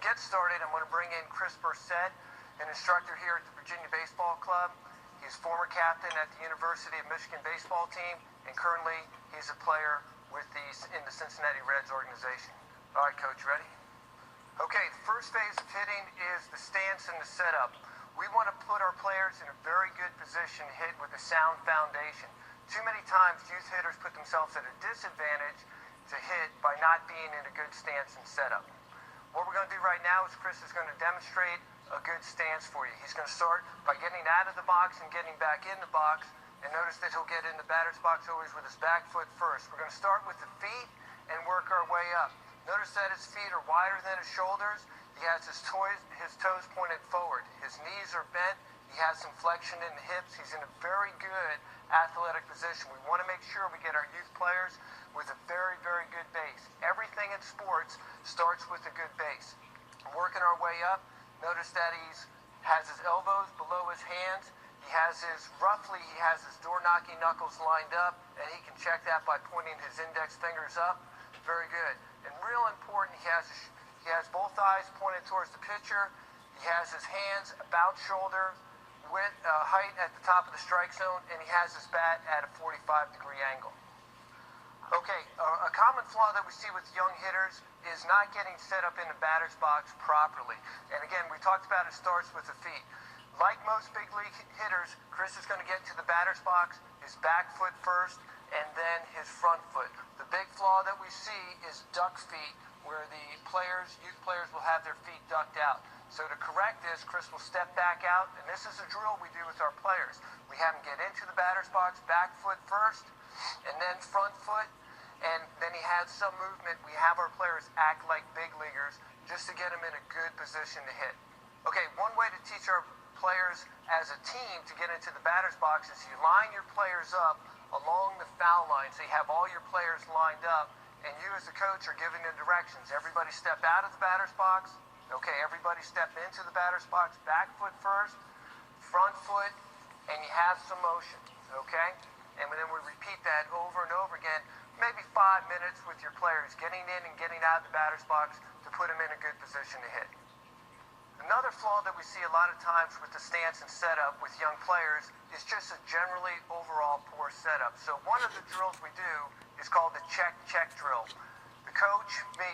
get started, I'm going to bring in Chris Burset, an instructor here at the Virginia Baseball Club. He's former captain at the University of Michigan baseball team, and currently he's a player in the Cincinnati Reds organization. All right, Coach, ready? Okay, the first phase of hitting is the stance and the setup. We want to put our players in a very good position to hit with a sound foundation. Too many times youth hitters put themselves at a disadvantage to hit by not being in a good stance and setup. What we're going to do right now is Chris is going to demonstrate a good stance for you. He's going to start by getting out of the box and getting back in the box. And notice that he'll get in the batter's box always with his back foot first. We're going to start with the feet and work our way up. Notice that his feet are wider than his shoulders. He has his toes pointed forward. His knees are bent. He has some flexion in the hips. He's in a very good athletic position. We want to make sure we get our youth players with a very, very good base. Everything in sports starts with a good base. Working our way up, notice that he has his elbows below his hands. He has his door-knocking knuckles lined up, and he can check that by pointing his index fingers up. Very good. And real important, he has both eyes pointed towards the pitcher. He has his hands about shoulder width, height at the top of the strike zone, and he has his bat at a 45-degree angle. Okay, a common flaw that we see with young hitters is not getting set up in the batter's box properly. And again, we talked about it starts with the feet. Like most big league hitters, Chris is going to get to the batter's box, his back foot first, and then his front foot. The big flaw that we see is duck feet, where the youth players will have their feet ducked out. So to correct this, Chris will step back out, and this is a drill we do with our players. We have them get into the batter's box, back foot first, and then front foot, and then he has some movement. We have our players act like big leaguers just to get them in a good position to hit. Okay, one way to teach our players as a team to get into the batter's box is you line your players up along the foul line, so you have all your players lined up, and you as a coach are giving the directions. Everybody step out of the batter's box. Okay, everybody step into the batter's box, back foot first, front foot, and you have some motion, okay? And then we repeat that over and over again, maybe 5 minutes with your players, getting in and getting out of the batter's box to put them in a good position to hit. Another flaw that we see a lot of times with the stance and setup with young players is just a generally overall poor setup. So one of the drills we do is called the check-check drill. The coach, me,